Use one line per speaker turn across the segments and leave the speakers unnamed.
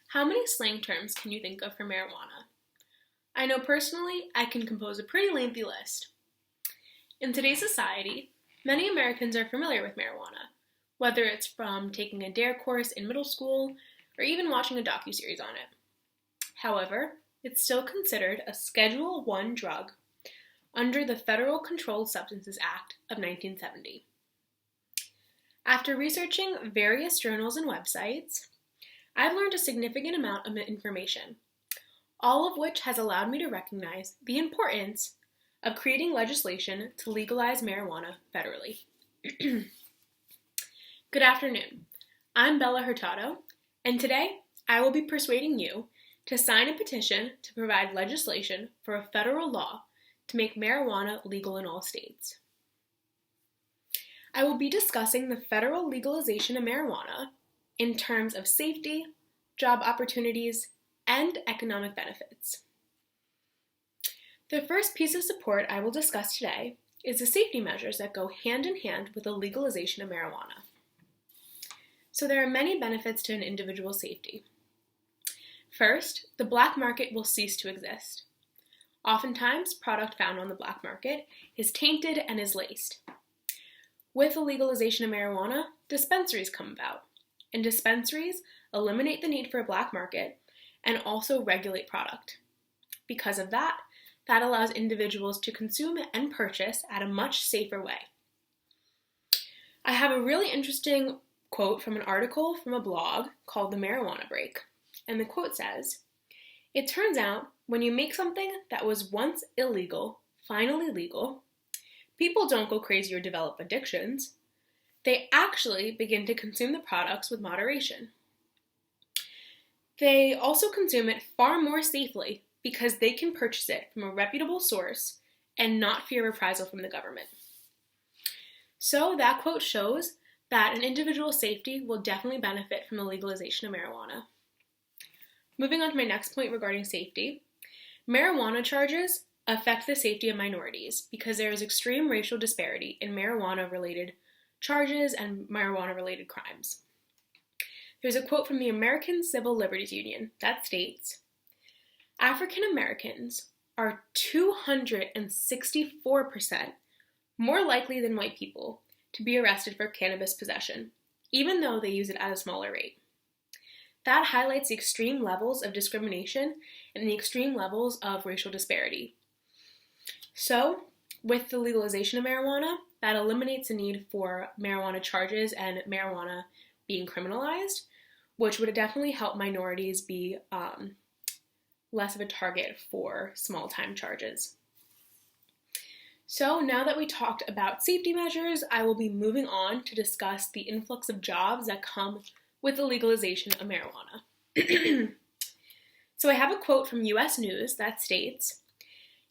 How many slang terms can you think of for marijuana? I know personally I can compose a pretty lengthy list. In today's society, many Americans are familiar with marijuana, whether it's from taking a DARE course in middle school or even watching a docuseries on it. However, it's still considered a Schedule I drug under the Federal Controlled Substances Act of 1970. After researching various journals and websites, I've learned a significant amount of information, all of which has allowed me to recognize the importance of creating legislation to legalize marijuana federally. Good afternoon. I'm Bella Hurtado, and today I will be persuading you to sign a petition to provide legislation for a federal law to make marijuana legal in all states. I will be discussing the federal legalization of marijuana in terms of safety, job opportunities, and economic benefits. The first piece of support I will discuss today is the safety measures that go hand in hand with the legalization of marijuana. So there are many benefits to an individual's safety. First, the black market will cease to exist. Oftentimes, product found on the black market is tainted and is laced. With the legalization of marijuana, dispensaries come about, and dispensaries eliminate the need for a black market and also regulate product. Because of that allows individuals to consume and purchase at a much safer way. I have a really interesting quote from an article from a blog called The Marijuana Break, and the quote says, "It turns out when you make something that was once illegal finally legal, people don't go crazy or develop addictions. They actually begin to consume the products with moderation. They also consume it far more safely because they can purchase it from a reputable source and not fear reprisal from the government." So that quote shows that an individual's safety will definitely benefit from the legalization of marijuana. Moving on to my next point regarding safety, marijuana charges affect the safety of minorities because there is extreme racial disparity in marijuana-related charges and marijuana-related crimes. There's a quote from the American Civil Liberties Union that states, "African Americans are 264% more likely than white people to be arrested for cannabis possession, even though they use it at a smaller rate." That highlights the extreme levels of discrimination and the extreme levels of racial disparity. So, with the legalization of marijuana, that eliminates the need for marijuana charges and marijuana being criminalized, which would definitely help minorities be less of a target for small-time charges. So now that we talked about safety measures, I will be moving on to discuss the influx of jobs that come with the legalization of marijuana. So I have a quote from US News that states,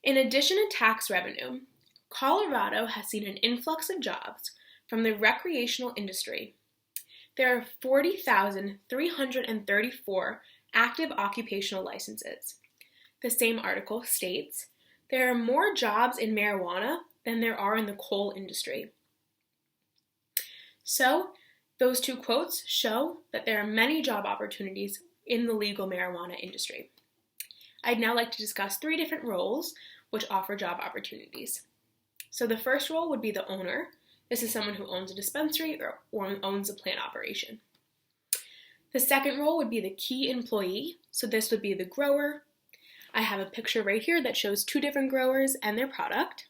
"In addition to tax revenue, Colorado has seen an influx of jobs from the recreational industry. There are 40,334 active occupational licenses." The same article states, "There are more jobs in marijuana than there are in the coal industry." So, those two quotes show that there are many job opportunities in the legal marijuana industry. I'd now like to discuss 3 different roles which offer job opportunities. So the first role would be the owner. This is someone who owns a dispensary or owns a plant operation. The second role would be the key employee. So this would be the grower. I have a picture right here that shows 2 different growers and their product.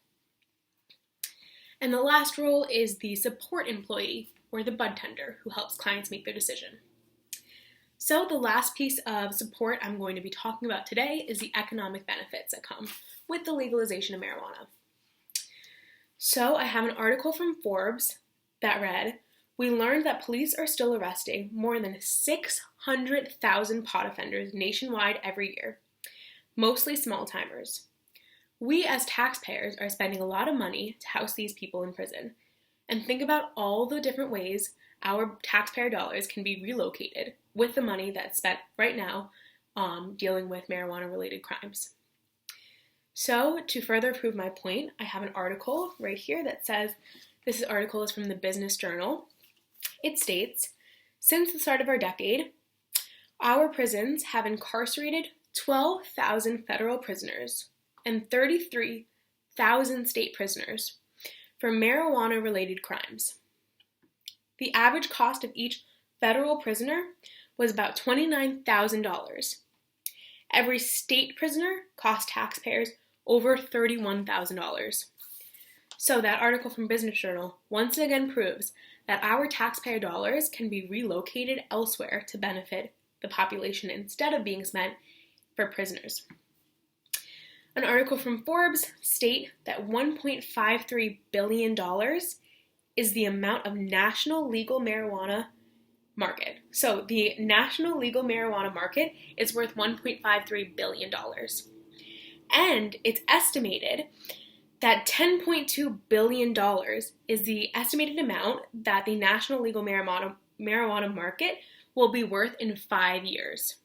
And the last role is the support employee, or the bud tender, who helps clients make their decision. So the last piece of support I'm going to be talking about today is the economic benefits that come with the legalization of marijuana. So I have an article from Forbes that read, "We learned that police are still arresting more than 600,000 pot offenders nationwide every year, mostly small-timers. We as taxpayers are spending a lot of money to house these people in prison, and think about all the different ways our taxpayer dollars can be relocated with the money that's spent right now dealing with marijuana-related crimes." So, to further prove my point, I have an article right here that says, this article is from the Business Journal. It states, "Since the start of our decade, Our prisons have incarcerated 12,000 federal prisoners and 33,000 state prisoners for marijuana-related crimes. The average cost of each federal prisoner was about $29,000. Every state prisoner cost taxpayers over $31,000. So that article from Business Journal once again proves that our taxpayer dollars can be relocated elsewhere to benefit the population instead of being spent for prisoners. An article from Forbes states that $1.53 billion is the amount of national legal marijuana market. So the national legal marijuana market is worth $1.53 billion. And it's estimated that $10.2 billion is the estimated amount that the national legal marijuana market will be worth in 5 years.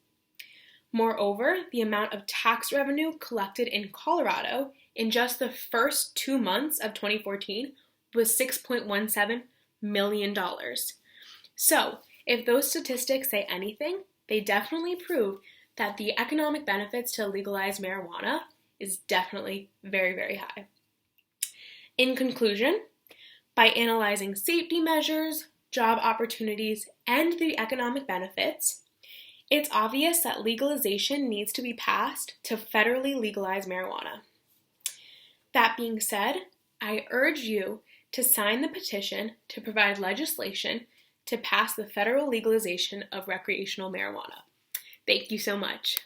Moreover, the amount of tax revenue collected in Colorado in just the first 2 months of 2014 was $6.17 million. So, if those statistics say anything, they definitely prove that the economic benefits to legalize marijuana is definitely very, very high. In conclusion, by analyzing safety measures, job opportunities, and the economic benefits, it's obvious that legalization needs to be passed to federally legalize marijuana. That being said, I urge you to sign the petition to provide legislation to pass the federal legalization of recreational marijuana. Thank you so much.